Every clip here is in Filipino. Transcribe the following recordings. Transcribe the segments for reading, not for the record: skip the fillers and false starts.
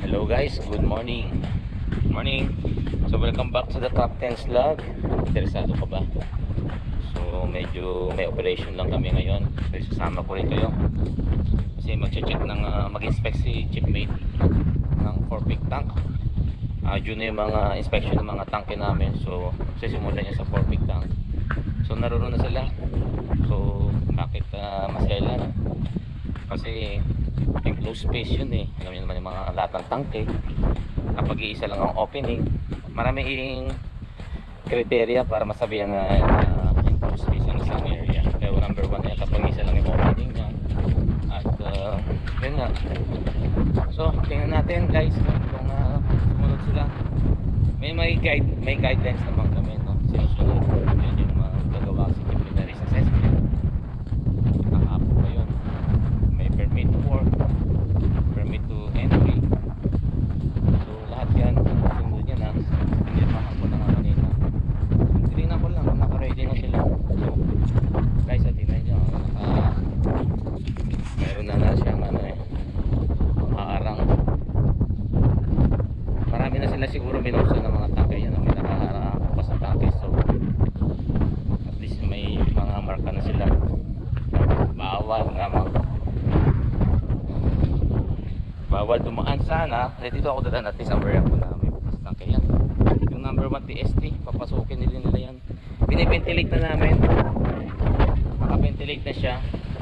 Hello guys, good morning. Morning. So welcome back to the Top 10 Vlog. Interesado ka ba? So medyo may operation lang kami ngayon. Pero sasama ko rin kayo. Kasi mag-check ng mag-inspect si Chipmate ng 4-peak tank. Yun na yung mga inspection ng mga tanke namin. So sisimulan niya sa 4-peak tank. So naroon na sila. So bakit maselan? Kasi enclosed space yun eh. Alam niyo naman yung mga latang tangke. Kapag iisa lang ang opening, maraming criteria para masabihan na enclosed space ang isang area. Pero number 1 na kapag isa lang yung opening niya. At yun nga. So tingnan natin guys kung sumunod sila. May guidelines naman kami, no? Sinusunod. Yun yung gagawa si disciplinary assessment. Nakaapo pa yun. May permit to work, permit to entry. So lahat yan sunod yan na. Pinirmahan ko na nga kanina. Tingnan ko lang kung naka-ready na sila. So guys, tingnan nyo, meron na siyang nakaharang. Marami na sila siguro binuksan ng mga tangke yan. May nakaharang pa sa tangke. So at least may mga marka na sila. Bawal dumaan sana. Dito ako dadaan, at least aware ako na may bukas tangke yan. Yung number 1 TST, papasukin nila yan. Biniventilate na namin. Naka-ventilate na siya.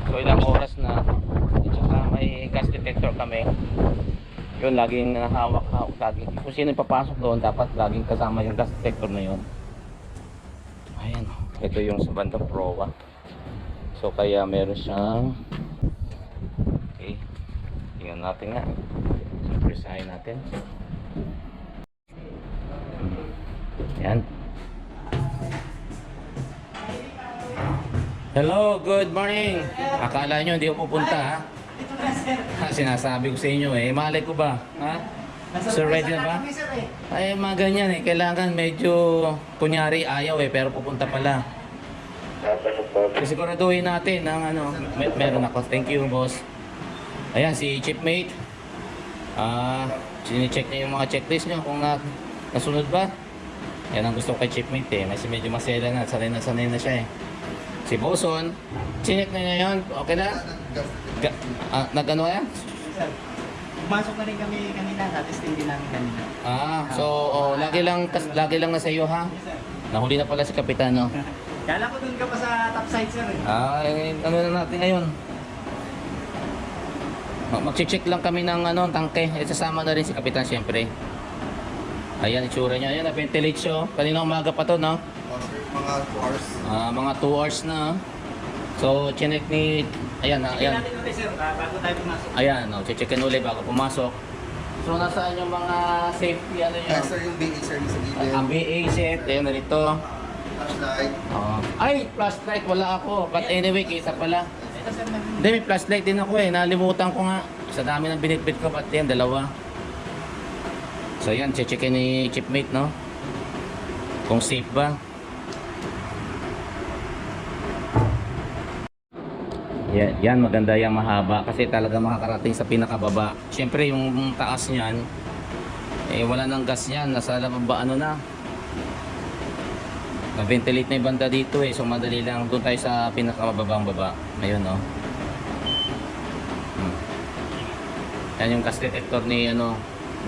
So ilang oras na. At saka may gas detector kami. Yun, laging hawak-hawak. Laging, kung sino yung papasok doon, dapat laging kasama yung gas detector na yun. Ayan. Ito yung sa bandang proa. So kaya meron siyang, okay, tingnan natin nga. Surpresahin natin. Yan. Hello, good morning. Akala nyo hindi ako pupunta, ha? Sinasabi ko sa inyo eh. Malay ko ba? Ha? Sir, ready na ba? Ay, mga ganyan eh. Kailangan medyo kunyari ayaw eh. Pero pupunta pala. Siguraduhin natin ng meron ako. Thank you, boss. Ayan, si Chipmate. Sine-check niya yung mga checklist nyo kung nasunod ba. Yan ang gusto ko kay Chipmate eh. Kasi medyo masela na. Sanay na siya eh. Si Boson, sinek na niya yun. Okay na? Nag-ano yan? Pumasok na rin kami kanina. Testing din namin kanina. So lagi lang nasa iyo, ha? Nahuli na pala si Kapitan, no? Kala ko dun ka pa sa top side, sir. Ano na natin ngayon? Mag-check lang kami ng tangke. Sasama na rin si Kapitan, syempre. Ayan, itsura niya. Ayan, na-ventilate siya. Kanina umaga pa to, no? Mga 2 hours. Mga 2 hours na. So, chinek ni... Ayan, ayan. Natin ulit, sir, bago tayo pumasok. Ayan, checkin ulit bago pumasok. So, nasaan yung mga safety, yun? Sir, yung BA sir, yung sa gilid. Ang BA set, ayan na rito. Flashlight. Ay, flashlight, wala ako. But anyway, kisa pala. Ito, sir, Hindi, may flashlight din ako eh. Nalimutan ko nga. Sa dami ng binitbit ko, pati yan, dalawa. So, yan, checkin ni Chipmate, no? Kung safe ba. Yan, maganda yung mahaba kasi talaga makakarating sa pinakababa. Siyempre yung taas niyan wala nang gas niyan, nasa baba na. Na-ventilate na yung banda dito eh. So madali lang doon tayo sa pinakababang baba. Ayun, no. Yan yung gas detector ni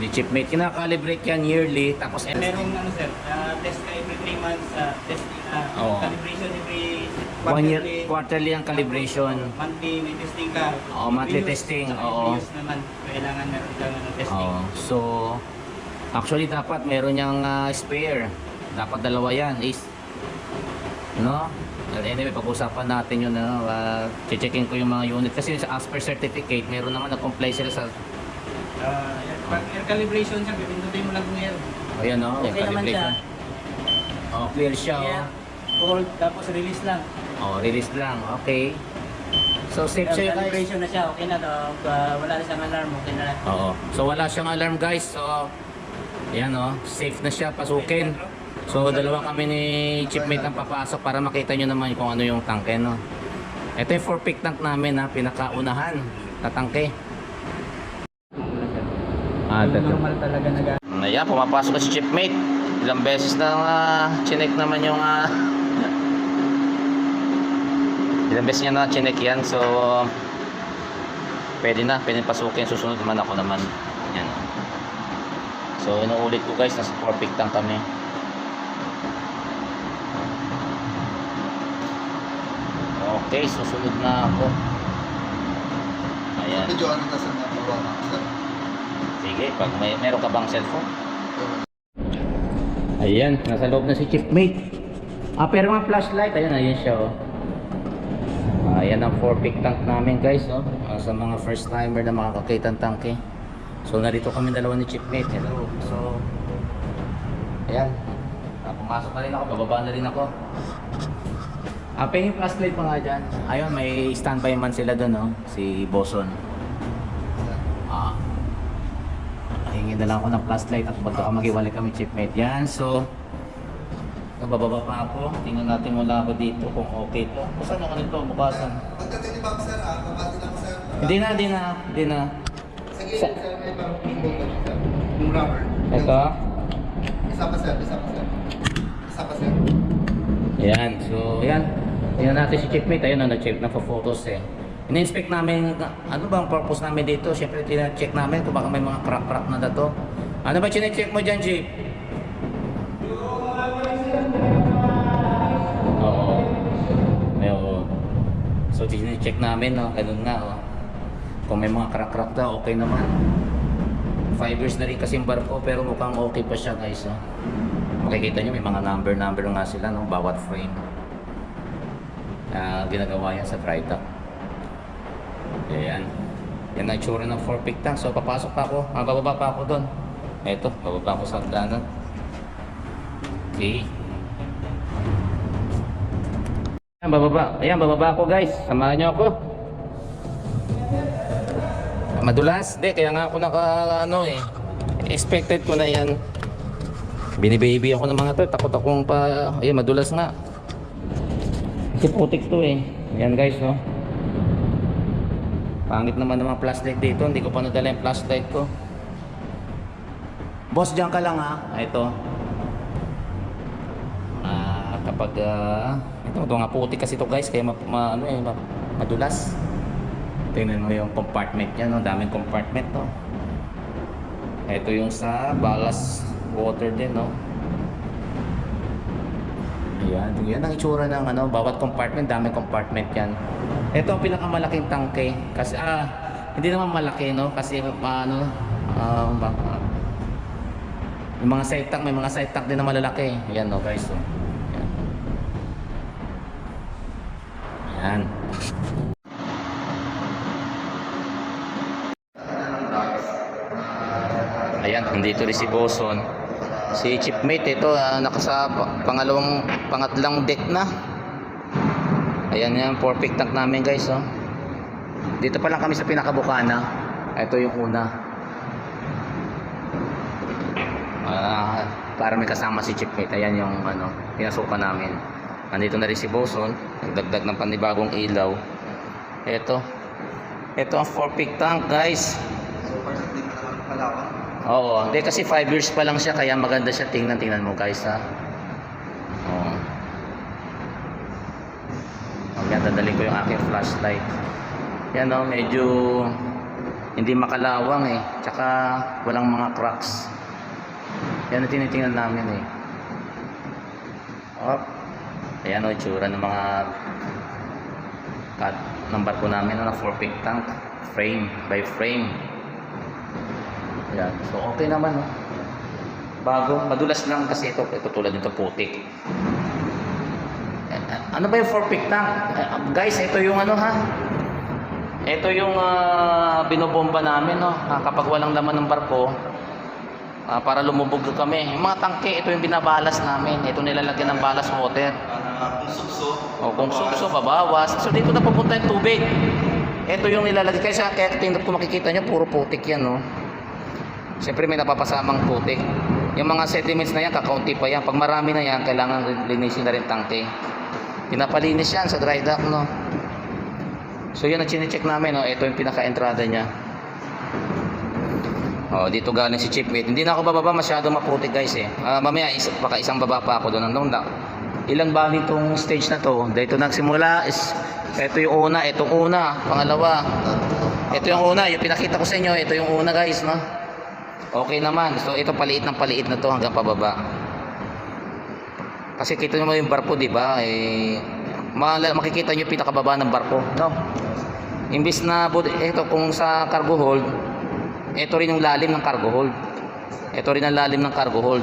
Chipmate. Kinakalibrate yan yearly tapos merong sir, test ka every 3 months, testing, calibration every quarterly ang calibration. Monthly may testing ka. Monthly testing. Oo. Reuse naman, kailangan meron kang testing. So actually dapat meron niyang spare. Dapat dalawa yan is anyway, pag-usapan natin yun. Checkin ko yung mga unit kasi sa as per certificate meron naman na-comply sila sa Pag air calibration siya, pipindutin mo lang kung air. ayan, no? Okay naman siya. Clear siya. Air, hold, tapos release lang. Release lang. Okay. So safe siya, guys. Calibration na siya, okay na to. Wala na siyang alarm, okay na. So wala siyang alarm, guys. So ayan, safe na siya, pasukin. So dalawa kami ni Chipmate ang papasok para makita nyo naman kung ano yung tangke, no? Ito yung 4-peak tank namin, pinakaunahan na tangke. Yung normal talaga na gamit. Ayan, pumapasok ka si Chipmate. Ilang beses na chinek naman yung ilang beses niya na chinek yan. So pwede pasukin. Susunod naman ako naman. Yan. So inuulit ko guys, nasa perfect tank kami. Okay, susunod na ako. Ayan. Medyo ano na sa mga bawa, sir. Sige, pag meron ka bang cellphone? Ayan, nasa loob na si Chipmate. Pero mga flashlight, ayan siya oh. Ayan ang 4-pick tank namin guys oh. Sa mga first timer na makakakita ng tanke. So narito kami dalawa ni Chipmate. Hello. So ayan. Pumasok na rin ako, bababa na rin ako. Pahingin flashlight pa nga dyan. Ayun, may standby man sila doon oh. Si Boson. Hingin na lang ako ng flashlight at baka magiwalay kami Chipmate. Yan, so bababa pa ako. Tingnan natin mula ako dito kung okay to. Saan naman ito? Bukasan. Pagdating ni Bob, sir, kapatid ako, sir. Hindi na. Sige, sir, may parang sir. Yung rubber. Ito. Isa pa, sir. Ayan, so ayan. Tingnan natin si Chipmate. Ayun na, na-check na photos eh. In-inspect namin, ano bang purpose namin dito? Siyempre, tina-check namin kung baka may mga crack-crack na dato. Ano ba chine-check mo dyan, Chip? Oo. So, chine-check namin, no? Ganun nga, oh. Kung may mga crack-crack na, okay naman. 5 years na rin kasing barko, pero mukhang okay pa siya, guys, oh. Makikita nyo, may mga number nga sila, no? Bawat frame. Ginagawa yan sa dry dock. Ayan. Yan ang itsura ng 4-pick tank. So papasok pa ako. Bababa pa ako doon. Eto, bababa ako sa danan. Okay. Ayan, bababa ako guys. Samahan nyo ako. Madulas. Hindi, kaya nga ako expected ko na yan. Binibaby ako ng mga to. Takot akong ayan, madulas nga. Kasi putik to eh. Ayan guys, no. Pangit naman ng mga flashlight dito. Hindi ko pa nadala yung flashlight ko. Boss, dyan ka lang ha. Ito. Kapag ito mga putik kasi to guys. Kaya madulas. Tingnan mo yung compartment niya, no? Daming compartment to. Ito yung sa ballast water din, no? Ayan. Yan ang itsura ng bawat compartment. Daming compartment yan. Ito ang pinakamalaking tangke kasi hindi naman malaki no kasi yung mga side tank, may mga side tank din na malalaki. Yan no guys. So. Yan. Ayan, nandito rin si Boson. Si Chipmate ito nakasa pangatlang deck na. Ayan yan, 4-pick tank namin guys oh. Dito pa lang kami sa pinakabukana. Ito yung una. Para may kasama si Chipmate. Ayan yung pinasukan namin. Nandito na rin si Boson. Nagdagdag ng panibagong ilaw. Ito ang 4-pick tank guys. So, first, hindi ka naman palawan. Oo, hindi kasi 5 years pa lang siya. Kaya maganda siya. Tingnan mo guys ha. Oo. Yan, dadalhin ko yung aking flashlight. Yan o, medyo hindi makalawang eh. Tsaka walang mga cracks. Yan ang tinitingnan namin eh. Ayan o, itsura ng mga cut ng barko namin na 4-pick tank. Frame by frame. Yan, so okay naman o. Bago, madulas lang kasi ito tulad nito putik. Ano ba yung 4-pick tank? Guys, ito yung ito yung binobomba namin no? Kapag walang laman ng barko para lumubog kami. Yung mga tangke, ito yung binabalas namin. Ito nilalagyan ng ballast water. Kung sukso, babawas. So dito na pupunta yung tubig. Ito yung nilalagay. Kaya kung makikita nyo, puro putik yan no? Siyempre may napapasamang putik. Yung mga sediments na yan, kakaunti pa yan. Pag marami na yan, kailangan linisin na rin tangke. Pinapalinis yan sa dry dock no. So yan ang chine-check namin no. Ito yung pinaka-entrada niya. Oh, dito galing si Chipmate. Hindi na ako bababa, masyado maputik guys eh. Mamaya baka isang baba pa ako doon. Ilan ba itong stage na to? Dito nagsimula is ito yung una, itong una, pangalawa. Ito yung una, yung pinakita ko sa inyo, ito yung una guys, no? Okay naman. So ito paliit ng paliit na to hanggang pababa. Kasi kita nyo mo yung barko, di ba? Makikita nyo yung pinakababa ng barko, no? Imbis na ito kung sa cargo hold, ito rin yung lalim ng cargo hold. Ito rin ang lalim ng cargo hold.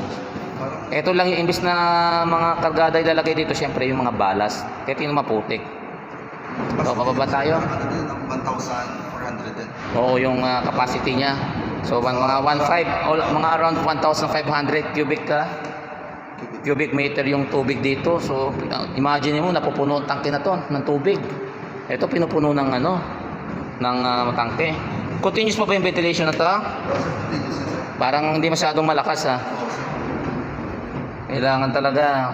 Ito lang yung imbis na mga kargada ilalagay dito, syempre yung mga balas. Kaya yung maputik. So, pababa tayo. 1,400 din. Oo, yung capacity niya. So, mga 1.5, mga around 1,500 cubic meter yung tubig dito. So, imagine mo, napupuno ang tangke na to ng tubig. Ito pinupuno ng ng tangke. Continuous pa ba yung ventilation na to? Parang hindi masyadong malakas ha. Kailangan talaga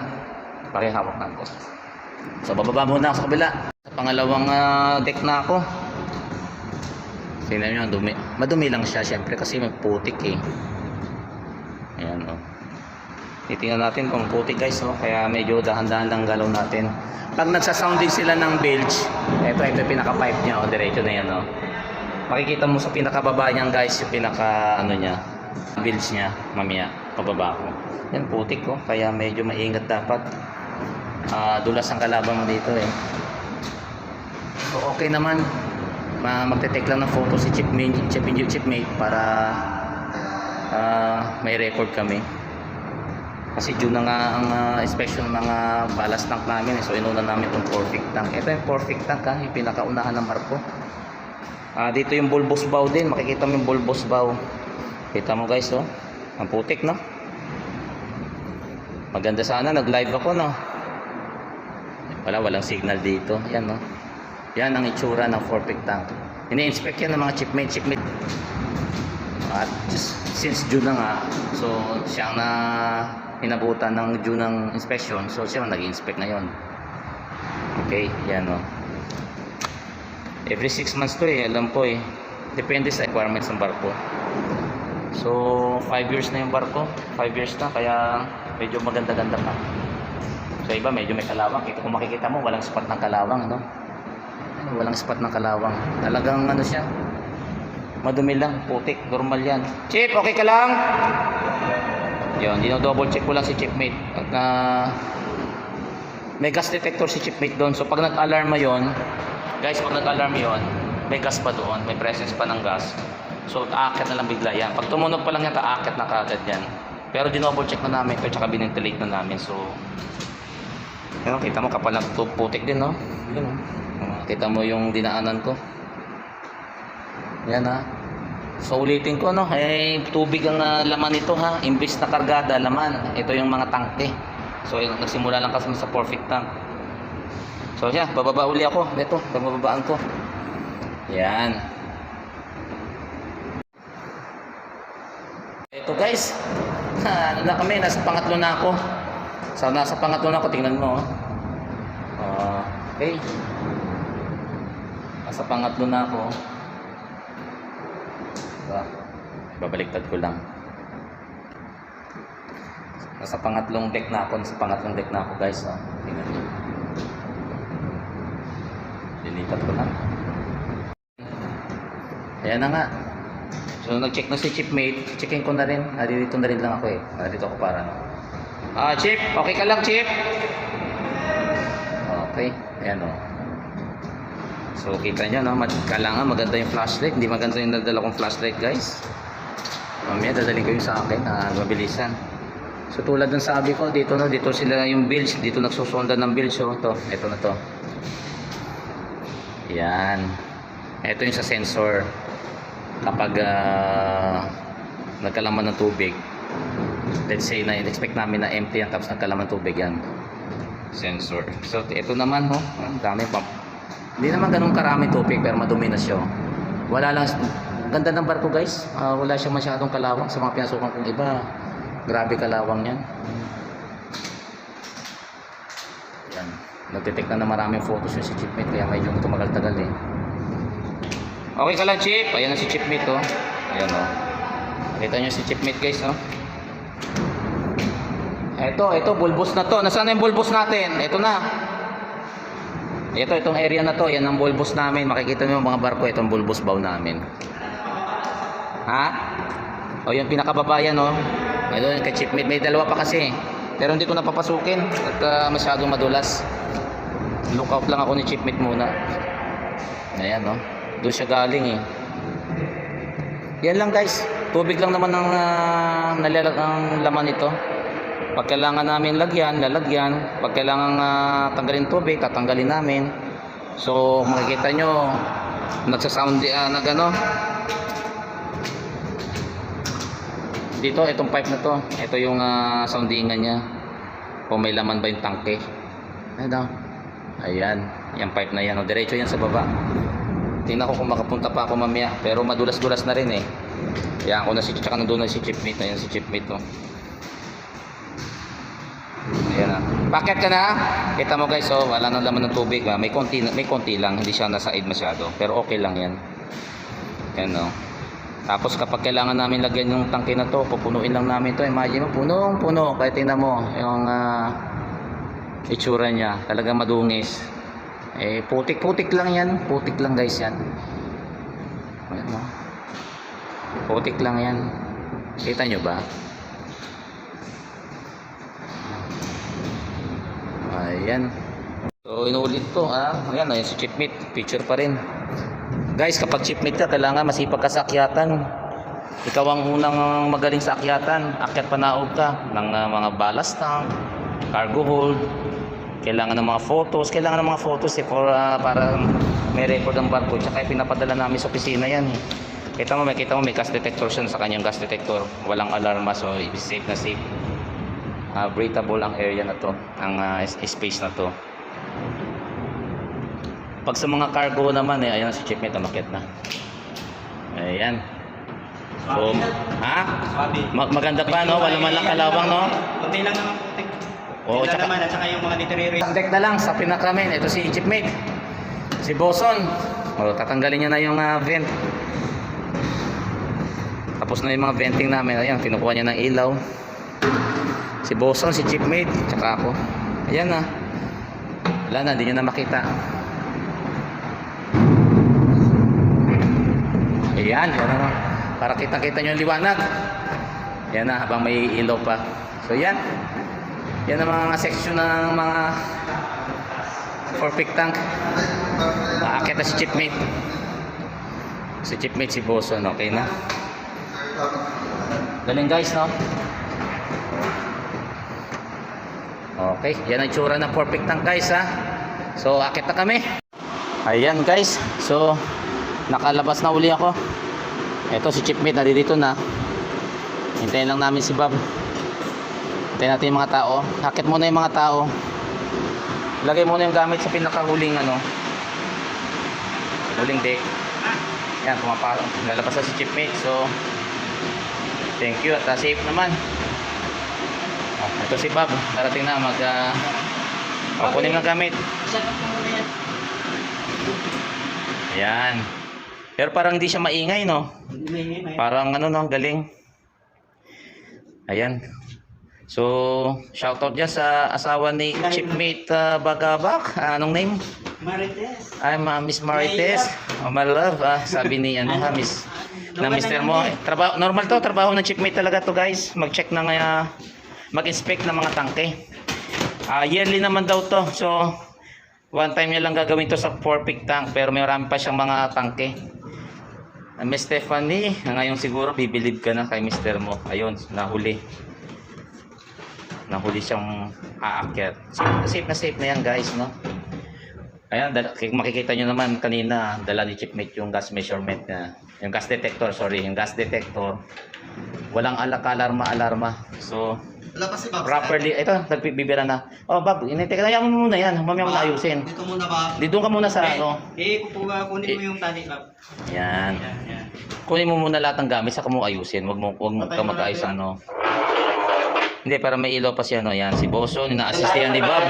pakihawak na ako. So bababa muna ako sa kabila. Sa pangalawang deck na ako. Tingnan nyo, dumi. Madumi lang siya syempre kasi may putik eh. Ayan o. Titingnan natin kung putik guys o. Kaya medyo dahan-dahan lang galaw natin. Pag nagsasounding sila ng bilge, ito yung pinaka-pipe niya o. Diretso na yan o. Makikita mo sa pinakababa niyan guys yung pinaka niya. Bilge niya mamaya pababa ko. Yan putik ko, kaya medyo maingat dapat. Dulas ang kalaban mo dito eh. So okay naman. Magte-take lang ng photo si Chipmate para may record kami. Kasi due na nga ang inspection ng mga ballast tank namin eh. So inuna namin itong perfect tank. Ito yung perfect tank ha, yung pinakaunahan ng barko. Dito yung bulbous bow din, makikita mo yung bulbous bow. Kita mo guys oh, ang putik no. Maganda sana, nag-live ako no. Walang signal dito. Yan no. Yan ang itsura ng perfect tank. Ini-inspect yan ng mga Chipmate. At since June na nga, so siya na inabutan ng June ng inspection, so siya nag-inspect ngayon. Okay, yan no. Every 6 months to eh, alam po eh. Depende sa requirements ng barko. So 5 years na yung barko, 5 years na, kaya medyo maganda-ganda pa. So iba medyo may kalawang. Kung makikita mo, walang spot ng kalawang, no? Walang spot ng kalawang. Talagang ano siya, madumi lang, putik, normal yan. Chip, okay ka lang? Yun, dino-double check ko lang si Chipmate. At may gas detector si Chipmate doon. So pag nag-alarma yon, guys, pag nag-alarm yon, may gas pa doon, may presence pa ng gas. So aakit na lang bigla yan. Pag tumunog pa lang yan, aakit na kaagad yan. Pero dino-double check na namin ito, tsaka binentilate na namin. So yun, kita mo kapal ng putik din, no? Yun, no? Kita mo yung dinaanan ko. Yan ha. So ulitin ko no, tubig ang laman nito ha, imbis na kargada laman. Ito yung mga tangke. So nagsimula lang kasi sa perfect tank. So yan, bababa uli ako. Ito, bababaan ko. Yan. Ito guys. Ano na kami, nasa pangatlo na ako. So nasa pangatlo na ako, tingnan mo. Okay. Nasa pangatlo na ako. Babaliktad ko lang. Nasa pangatlong deck na ako. Guys. Tingnan niyo. Lilipat ko lang. Ayan na nga. So nag-check na si Chipmate. Checkin ko na rin. Dito na rin lang ako eh. Dito ako para no. Chip, okay ka lang Chip? Okay. Ayan o. So kita nyo no, kailangan maganda yung flashlight. Hindi maganda yung nadala kong flashlight guys. Mamaya dadalhin ko yung sa akin na mabilisan. So tulad ng sabi ko, dito sila yung bilge, dito nagsusonda ng bilge. So ito na to. Yan. Ito yung sa sensor. Kapag nagkalaman ng tubig, let's say na expect namin na empty yan tapos nagkalaman ng tubig, yan sensor. So ito naman ho, ang dami pa. Hindi naman ganun karami tubig pero madumi na siya. Wala lang, ganda ng barko guys. Wala siya masyadong kalawang sa mga pinasukan kong iba. Grabe kalawang yan. Yan. Nagtitake na maraming photos yung si Chipmate kaya medyo tumagal-tagal eh. Okay ka lang Chip? Ayan na si Chipmate oh. Ayan oh. Kita nyo si chipmate guys, no? Ito, bulbos na to. Nasaan na yung bulbos natin? Ito na. Itong area na to, yan ang bulbos namin. Makikita nyo mga barko, itong bulbos bow namin. Ha? O yung pinakababayan, no? Ito, kay chipmate, may dalawa pa kasi. Pero hindi ko napapasukin at masyadong madulas. Lookout lang ako ni chipmate muna. Ayan, no? Doon siya galing eh. Yan lang guys. Tubig lang naman ang laman nito. Pag kailangan namin lagyan, lalagyan. Pag kailangan tanggalin tubig, tatanggalin namin. So makikita nyo, nagsasound dito, itong pipe na to. Ito yung soundingan niya. Kung may laman ba yung tangke. Ayan, yung pipe na yan. O, diretso yan sa baba. Tingnan ko kung makapunta pa ako mamaya. Pero madulas-dulas na rin eh. Yan, ako na si, tsaka nandun na si chipmate. Ayan si chipmate to. Ayan na. Bakit ka na? Kita mo guys, oh, wala nang laman ng tubig. May konti lang, hindi siya nasa-side masyado. Pero okay lang yan. Yan o. Tapos kapag kailangan namin lagyan yung tangke na to, pupunuin lang namin to. Imagine mo, punong-puno. Kaya tingnan mo, yung itsura niya. Talagang madungis. Eh, putik-putik lang yan. Putik lang guys yan. Ayan o. Putik lang yan. Kita nyo ba? Ayan. So inuulit to ayan o, si chipmate. Picture pa rin. Guys, kapag chipmate ka, kailangan masipag ka sa akyatan. Ikaw ang unang magaling sa akyatan. Akyat panaog ka ng mga ballast tank, cargo hold. Kailangan ng mga photos. Kailangan ng mga photos eh, para may record ang barko. Tsaka pinapadala namin sa opisina yan eh. Kita mo may gas detector siya sa kanyang gas detector. Walang alarma, so safe na safe. Breathable ang area na to, ang space na to. Pag sa mga cargo naman ayan si chipmate, umakyat na. Ayan. So, maganda pa no, wala man lang kalawang no. Kunti lang naman putik. Oo, Tsaka naman at saka yung mga deteriorate. Deck na lang sa pinakamin. Ito si chipmate. Si Boson. Tatanggalin niya na yung vent. Tapos na yung mga venting namin. Ayan, kinukuha niya ng ilaw. Si Boson, si chipmate, tsaka ako. Ayan na. Wala na, hindi nyo na makita. Ayan, yan na. Para kita-kita nyo yung liwanag. Yan na, habang may ilaw pa. So yan. Yan ang mga section ng mga four-peak tank. Maakit na si chipmate. Si chipmate, si Boson, okay na. Galing guys, no? Okay, yan ang tsura ng four-peak tank guys ha. So akit na kami. Ayan guys. So nakalabas na uli ako. Ito si chipmate nandito na. Hintayin lang namin si Bob. Hintayin natin yung mga tao. Akit muna yung mga tao. Lagay muna yung gamit sa pinakahuling huling deck. Yan, pumapasok. Lalabas na si chipmate. So thank you at safe naman. Ito si Bob, darating na kunin ng gamit. Ayan. Pero parang hindi siya maingay, no? Parang no, galing. Ayan. So, shoutout dyan sa asawa ni chipmate Bagabak. Anong name? Marites. Ay, Miss Marites. Oh, my love. Sabi ni Miss na mister mo. Trabaho, normal to, trabaho ng chipmate talaga to guys. Mag-check na mag-inspect ng mga tangke. Yearly naman daw to. So, one time niya lang gagawin to sa four-peak tank. Pero may marami pa siyang mga tangke. Miss Stephanie, ngayon siguro bibilib ka na kay mister mo. Ayun, nahuli. Nahuli siyang aakyat. Safe na yan guys, no? Ayan, makikita nyo naman kanina, dala ni chipmate yung gas measurement na. Yung gas detector, sorry. Yung gas detector. Walang alarma. So, Wala pa si Bob. properly, ito, nagbibira na. Oh, Bob, inintay ka na. Ayaw mo muna yan. Mamaya mo na ayusin. Dito muna ba? Dito ka muna sa ano. Kunin mo yung tali, Bob. Yan. Yan. Kunin mo muna lahat ng gamit, saka mo ayusin. Huwag mo ka mag-ayos ano. Hindi, para may ilaw pa siya, no? Yan, si Boson, ina-assist yan ni Bob.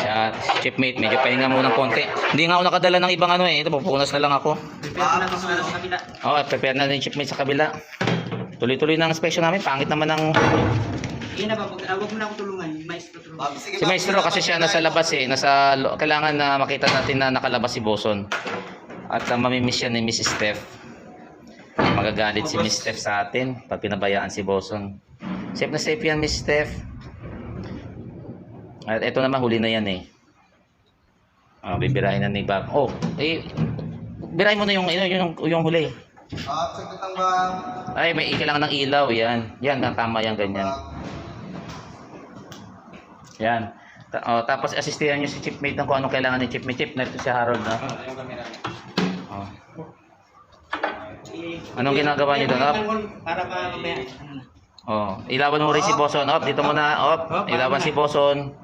Siya, chipmate, medyo pahinga muna ng konti. Hindi nga ako nakadala ng ibang ano eh. Ito, pupunas na lang ako. Prepare na ako sa kabila. Oh, prepare na din chipmate sa kabila. Tuloy-tuloy na ang inspection namin. Pangit naman ang Yun na ba, wag mo na ako tulungan. Maestro tulungan. Sige, si Maestro kasi siya nasa labas eh. Kailangan na makita natin na nakalabas si Boson. At mamimiss siya ni Miss Steph. Magagalit si Miss Steph sa atin pag pinabayaan si Boson. Safe na safe yan, Miss Steph. At ito naman, huli na yan eh. Bibirahin na ni Bob. Oh, birahin mo na yung huli. Saglit lang ba? Ay, may kailangan ng ilaw. Yan. Yan, tama yan, ganyan. Yan. Tapos asistihan nyo si chipmate ng kung anong kailangan ni chipmate. Chip na ito si Harold na. Yung camera. Oh. Anong ginagawa niyo doon? Up? Para mamaya. Ano na. Oh, ilawan mo rin si Boson. Up, dito muna. Up. Ilawan si Boson.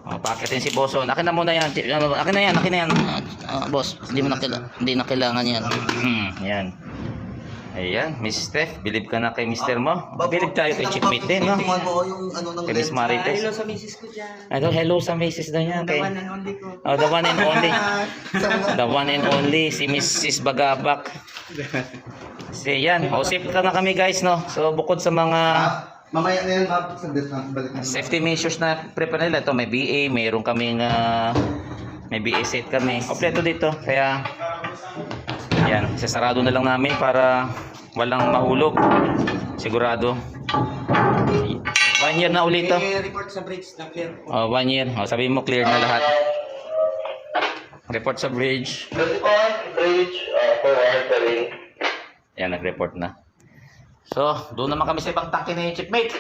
Oh, pakitin si Boson. Akin na muna yan. Akin na yan. Boss, hindi na kailangan yan. Yan. Ayan, Miss Steph, believe ka na kay Mister mo. Believe tayo kay chipmate din, no? Kay Miss Marites. Hello sa misis ko dyan. Hello sa misis daw niya. The one and only ko. Oh, the one and only. The one and only, si Mrs. Bagabak. Kasi yan, safe ka na kami guys, no? So, bukod sa mga Mamaya na yan, Bob. Saglit lang. Balik na. safety measures na prepare nila, ito may BA, mayroon kaming may BA set kami. Kompleto dito, kaya yan, sasarado na lang namin para walang mahulog. Sigurado. 1 year na ulit to. Report sa bridge na clear. 1 year. Sabihin mo clear na lahat. Report sa bridge. Yan, nag-report na. So, doon naman kami sa ibang tangke ni chipmate.